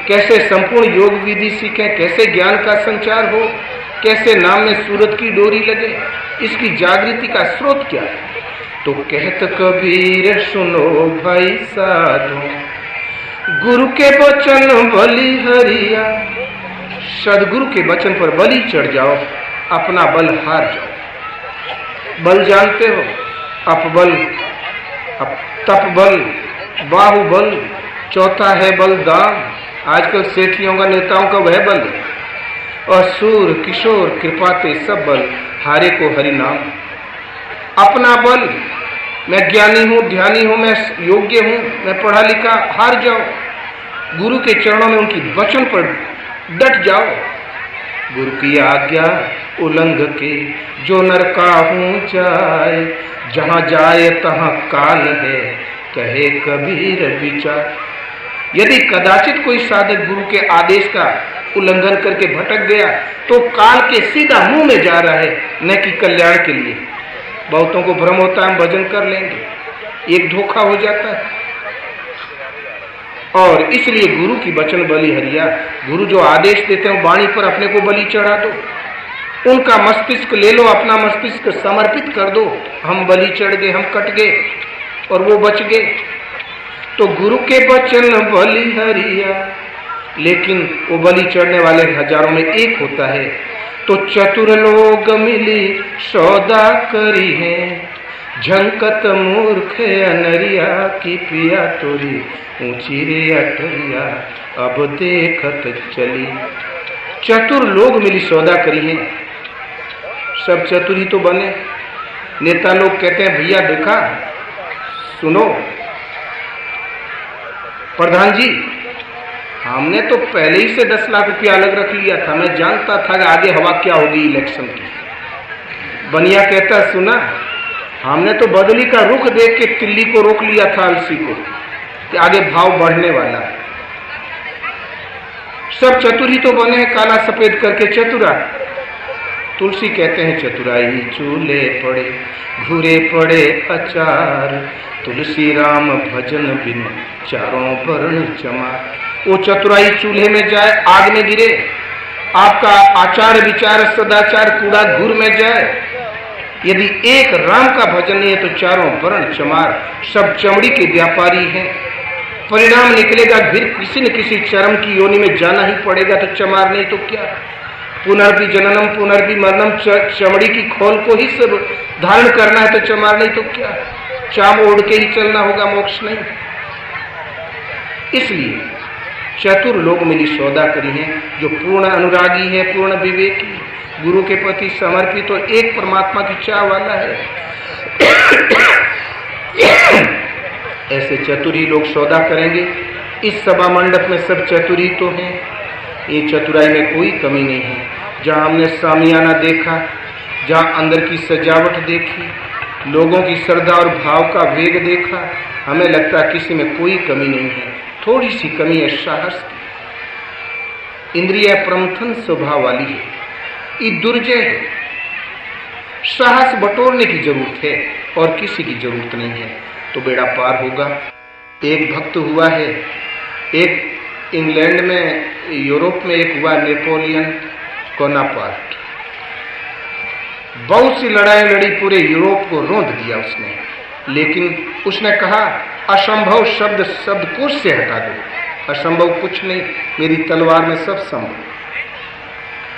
कैसे संपूर्ण योग विधि सीखें, कैसे ज्ञान का संचार हो, कैसे नाम में सूरत की डोरी लगे, इसकी जागृति का स्रोत क्या है। तो कहत कबीर सुनो भाई साधो, गुरु के वचन बलि हरिया। सदगुरु के वचन पर बलि चढ़ जाओ, अपना बल हार जाओ। बल जानते हो, अपबल, तपबल, बाहुबल, चौथा है बल दाम। आजकल सेठियों का नेताओं का वह बल, असुर किशोर कृपाते सब बल हारे को हरि नाम। अपना बल, मैं ज्ञानी हूं, ध्यानी हूं, मैं योग्य हूं, मैं पढ़ा लिखा, हार जाओ। गुरु के चरणों में उनकी वचन पर डट जाओ। गुरु की आज्ञा उल्लंघ के जो नरकाहू जाए, जहां जाए तहां काल है, कहे कबीर विचार। यदि कदाचित कोई साधक गुरु के आदेश का उल्लंघन करके भटक गया तो काल के सीधा मुंह में जा रहा है, न कि कल्याण के लिए। बहुतों को भ्रम होता है हम भजन कर लेंगे, एक धोखा हो जाता है। और इसलिए गुरु की वचन बलि हरिया, गुरु जो आदेश देते हैं वाणी पर अपने को बलि चढ़ा दो, उनका मस्तिष्क ले लो, अपना मस्तिष्क समर्पित कर दो। हम बलि चढ़ गए, हम कट गए और वो बच गए। तो गुरु के वचन बलि हरिया, लेकिन वो बलि चढ़ने वाले हजारों में एक होता है। तो चतुर लोग मिली सौदा करी है, झंकत मूर्ख अनरिया की पिया तोरी ऊंची रे अटरिया अब देखत चली। चतुर लोग मिली सौदा करी है, सब चतुर ही तो बने। नेता लोग कहते हैं भैया देखा सुनो प्रधान जी, हमने तो पहले ही से 10 लाख रुपया अलग रख लिया था, मैं जानता था कि आगे हवा क्या होगी इलेक्शन की। बनिया कहता सुना, हमने तो बदली का रुख देख के तिल्ली को रोक लिया था, अलसी को, कि आगे भाव बढ़ने वाला है। सब चतुरी तो बने हैं, काला सफेद करके चतुरा। तुलसी कहते हैं चतुराई चूल्हे पड़े घूरे पड़े अचार, तुलसी राम भजन बिन चारों वर्ण चमा। वो चतुराई चूल्हे में जाए आग में गिरे, आपका आचार विचार सदाचार कूड़ा घूर में जाए। यदि एक राम का भजन नहीं है तो चारों वर्ण चमार सब चमड़ी के व्यापारी हैं। परिणाम निकलेगा फिर किसी न किसी चरम की योनि में जाना ही पड़ेगा। तो चमार नहीं तो क्या, पुनर्भी जननम पुनर्भी मरणम, चमड़ी की खोल को ही सब धारण करना है तो चमार नहीं तो क्या, चाम ओढ़ के ही चलना होगा, मोक्ष नहीं। इसलिए चतुर लोग मिली सौदा करी है, जो पूर्ण अनुरागी है, पूर्ण विवेकी, गुरु के प्रति समर्पित और एक परमात्मा की चाह वाला है। ऐसे चतुर ही लोग सौदा करेंगे। इस सभा मंडप में सब चतुर ही तो हैं, ये चतुराई में कोई कमी नहीं है। जहां हमने सामियाना देखा, जहां अंदर की सजावट देखी, लोगों की श्रद्धा और भाव का वेग देखा, हमें लगता है किसी में कोई कमी नहीं है। थोड़ी सी कमी है साहस की। इंद्रिय प्रमथन स्वभाव वाली है, ये दुर्जय है। साहस बटोरने की जरूरत है और किसी की जरूरत नहीं है, तो बेड़ा पार होगा। एक भक्त हुआ है, एक इंग्लैंड में, यूरोप में एक हुआ नेपोलियन बोनापार्ट। बहुत सी लड़ाई लड़ी, पूरे यूरोप को रौंद दिया उसने, लेकिन उसने कहा असंभव शब्द शब्दकोश से हटा दो। असंभव कुछ नहीं, मेरी तलवार में सब संभव।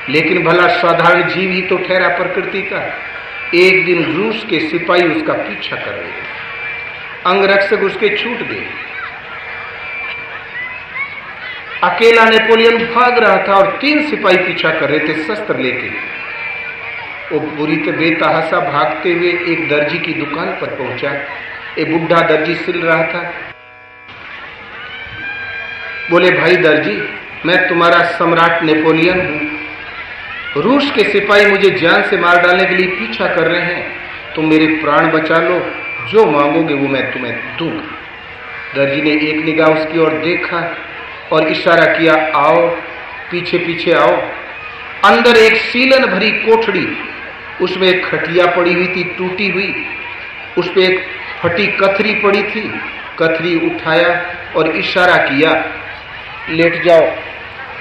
लेकिन भला साधारण जीव ही तो ठहरा प्रकृति का। एक दिन रूस के सिपाही उसका पीछा कर रहे थे, अंगरक्षक उसके छूट गए। अकेला नेपोलियन भाग रहा था और 3 सिपाही पीछा कर रहे थे शस्त्र लेके। वो बुरी बेतहासा भागते हुए एक दर्जी की दुकान पर पहुंचा। एक बुढ़ा दर्जी सिल रहा था। बोले, भाई दर्जी, मैं तुम्हारा सम्राट नेपोलियन हूं। रूस के सिपाही मुझे जान से मार डालने के लिए पीछा कर रहे हैं, तुम मेरे प्राण बचा लो, जो मांगोगे वो मैं तुम्हें दूंगा। दर्जी ने एक निगाह उसकी ओर देखा और इशारा किया, आओ पीछे पीछे आओ। अंदर एक सीलन भरी कोठड़ी, उसमें एक खटिया पड़ी हुई थी टूटी हुई, उस पर एक फटी कथरी पड़ी थी। कथरी उठाया और इशारा किया, लेट जाओ।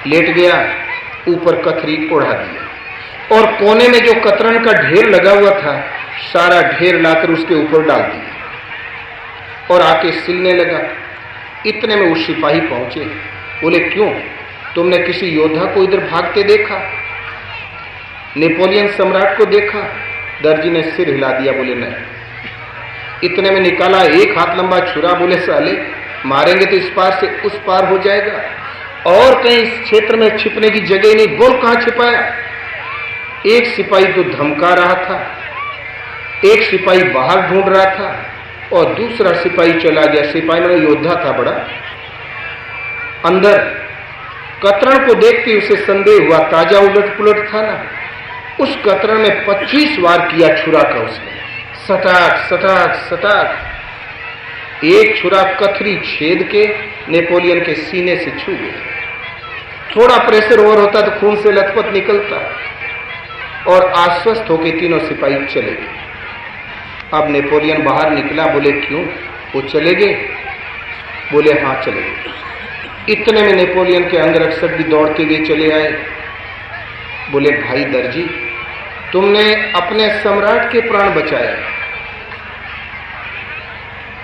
लेट गया, ऊपर कथरी ओढ़ा दिया और कोने में जो कतरन का ढेर लगा हुआ था, सारा ढेर लाकर उसके ऊपर डाल दिया और आके सिलने लगा। इतने में वो सिपाही पहुंचे। बोले, क्यों, तुमने किसी योद्धा को इधर भागते देखा? नेपोलियन सम्राट को देखा? दर्जी ने सिर हिला दिया, बोले नहीं। इतने में निकाला एक हाथ लंबा छुरा। बोले, साले मारेंगे तो इस पार से उस पार हो जाएगा, और कहीं इस क्षेत्र में छिपने की जगह नहीं, बोल कहां छिपाया? एक सिपाही तो धमका रहा था, एक सिपाही बाहर ढूंढ रहा था और दूसरा सिपाही चला गया। सिपाही में योद्धा था बड़ा। अंदर कतरण को देखते उसे संदेह हुआ, ताजा उलट पुलट था ना। उस कतरण में 25 वार किया छुरा का उसने, सटाक सटाक सटाक। एक छुरा कथरी छेद के नेपोलियन के सीने से छू गया। थोड़ा प्रेशर ओवर होता तो खून से लथपथ निकलता और आश्वस्त होकर तीनों सिपाही चले गए। अब नेपोलियन बाहर निकला। बोले, क्यों, वो चले गए? बोले, हाँ चले गए। इतने में नेपोलियन के अंगरक्षक भी दौड़ते हुए चले आए। बोले, भाई दर्जी, तुमने अपने सम्राट के प्राण बचाए,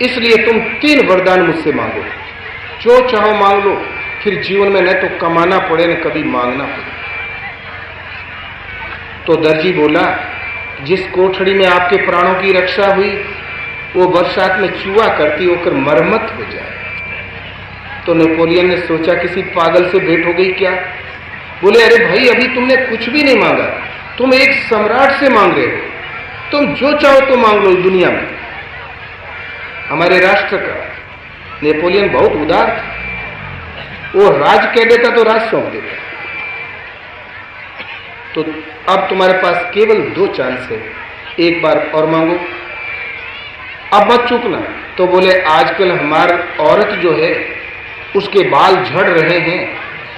इसलिए तुम 3 वरदान मुझसे मांगो, जो चाहो मांग लो, फिर जीवन में न तो कमाना पड़े न कभी मांगना पड़े। तो दर्जी बोला, जिस कोठड़ी में आपके प्राणों की रक्षा हुई वो बरसात में चूहा करती होकर मरम्मत हो जाए। तो नेपोलियन ने सोचा किसी पागल से भेंट हो गई क्या। बोले, अरे भाई, अभी तुमने कुछ भी नहीं मांगा, तुम एक सम्राट से मांग रहे हो, तुम जो चाहो तो मांग लो दुनिया में। हमारे राष्ट्र का नेपोलियन बहुत उदार था, वो राज कह देता तो राज सौंप देता। तो अब तुम्हारे पास केवल 2 चांस है, एक बार और मांगो, अब मत चूकना। तो बोले, आजकल हमारी औरत जो है उसके बाल झड़ रहे हैं,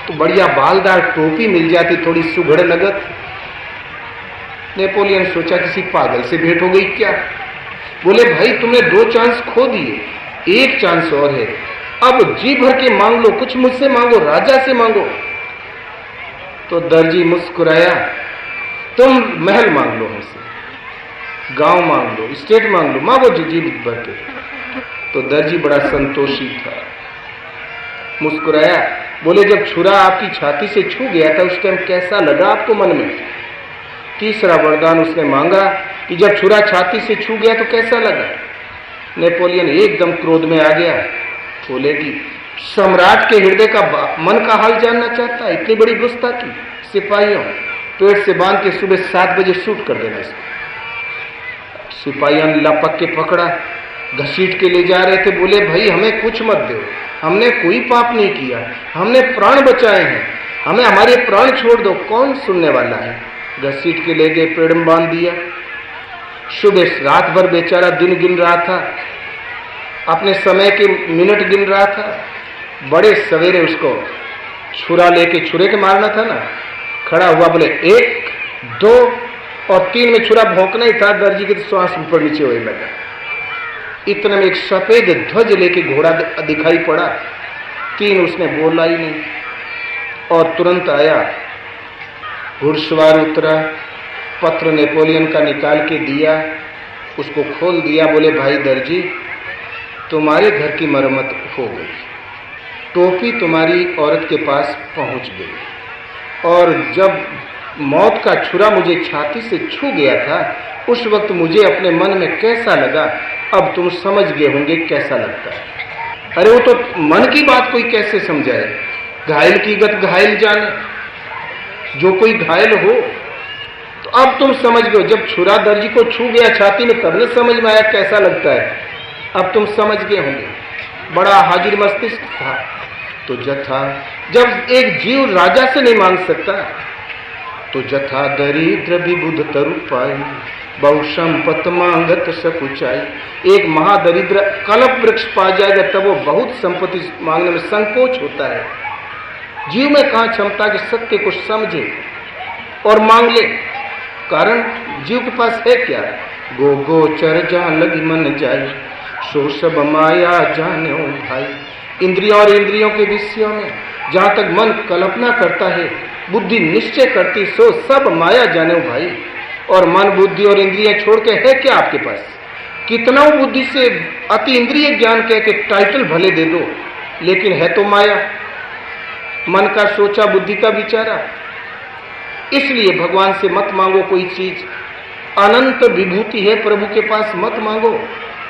तो बढ़िया बालदार टोपी मिल जाती, थोड़ी सुघड़ लगत। नेपोलियन सोचा किसी पागल से भेंट हो गई क्या। बोले, भाई तुमने 2 चांस खो दिए, 1 चांस और है, अब जी भर के मांग लो, कुछ मुझसे मांगो, राजा से मांगो। तो दर्जी मुस्कुराया, तुम महल मांग लो हमसे, गांव मांग लो, स्टेट मांग लो, मांगो जीवित भर के। तो दर्जी बड़ा संतोषी था, मुस्कुराया, बोले जब छुरा आपकी छाती से छू गया था उस टाइम कैसा लगा आपको मन में? तीसरा वरदान उसने मांगा कि जब छुरा छाती से छू गया तो कैसा लगा? नेपोलियन एकदम क्रोध में आ गया, बोले कि सम्राट के हृदय का मन का हाल जानना चाहता है, इतनी बड़ी गुस्ताखी। सिपाहियों, पेट से बांध के सुबह 7 बजे शूट कर देना इसको। सिपाहियों ने लपक के पकड़ा, घसीट के ले जा रहे थे। बोले भाई हमें कुछ मत दो, हमने कोई पाप नहीं किया, हमने प्राण बचाए हैं, हमें हमारे प्राण छोड़ दो। कौन सुनने वाला है? घसीट के ले गए, पेड़ में बांध दिया। सुबह रात भर बेचारा दिन गिन रहा था, अपने समय के मिनट गिन रहा था। बड़े सवेरे उसको छुरा लेके, छुरे के मारना था ना, खड़ा हुआ, बोले 1 2 और 3 में छुरा भौंकना ही था। दर्जी के तो श्वास ऊपर नीचे होने लगा। इतने में एक सफेद ध्वज लेके घोड़ा दिखाई पड़ा। 3 उसने बोला ही नहीं और तुरंत आया। घुड़सवार उतरा, पत्र नेपोलियन का निकाल के दिया, उसको खोल दिया। बोले भाई दर्जी, तुम्हारे घर की मरम्मत हो गई, टोपी तुम्हारी औरत के पास पहुंच गई, और जब मौत का छुरा मुझे छाती से छू गया था उस वक्त मुझे अपने मन में कैसा लगा, अब तुम समझ गए होंगे कैसा लगता है। अरे वो तो मन की बात कोई कैसे समझाए, घायल की गत घायल जाने, जो कोई घायल हो। तो अब तुम समझ गए, जब छुरा दर्जी को छू गया छाती में तब न समझ में आया कैसा लगता है, अब तुम समझ गए होंगे। बड़ा हाजिर मस्तिष्क था। तो जथा, जब एक जीव राजा से नहीं मांग सकता तो जथा दरिद्र विबुध तरु पाई, बहु संपत मांगत सकुचाई। एक महादरिद्र कल्प वृक्ष पा जाएगा तब वो बहुत संपत्ति मांगने में संकोच होता है। जीव में कहां क्षमता कि सत्य को समझे और मांग ले, कारण जीव के पास है क्या? गो गोचर जहां लगी मन जाए, सो सब माया जाने ओ भाई। इंद्रियों और इंद्रियों के विषयों में जहां तक मन कल्पना करता है, बुद्धि निश्चय करती, सो सब माया जाने ओ भाई। और मन, बुद्धि और इंद्रियां छोड़ के है क्या आपके पास? कितना बुद्धि से अति इंद्रिय ज्ञान कह के टाइटल भले दे दो, लेकिन है तो माया, मन का सोचा, बुद्धि का विचारा। इसलिए भगवान से मत मांगो कोई चीज, अनंत विभूति है प्रभु के पास, मत मांगो।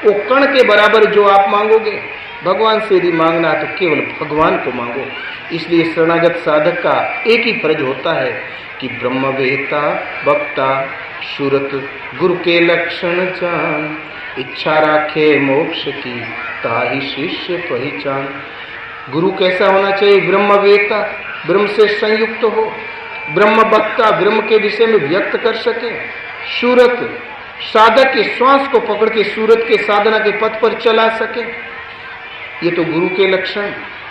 वो कण के बराबर जो आप मांगोगे, भगवान से यदि मांगना तो केवल भगवान को मांगो। इसलिए शरणागत साधक का एक ही फर्ज होता है कि ब्रह्मवेता वक्ता सुरत गुरु के लक्षण जान, इच्छा राखे मोक्ष की ताहि शिष्य पहचान। गुरु कैसा होना चाहिए? ब्रह्मवेता, ब्रह्म से संयुक्त हो, ब्रह्म वक्ता, ब्रह्म के विषय में व्यक्त कर सके, सूरत, साधक के श्वास को पकड़ के सूरत के साधना के पथ पर चला सके। ये तो गुरु के लक्षण।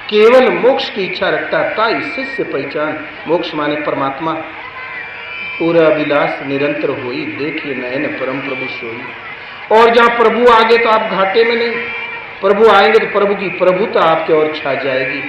केवल मोक्ष की इच्छा रखता ताई शिष्य पहचान। मोक्ष माने परमात्मा। पूरा विलास निरंतर होई, देखिए नयन परम प्रभु सोई। और जहां प्रभु आगे तो आप घाटे में नहीं, प्रभु आएंगे तो प्रभु की प्रभुता आपके और छा जाएगी।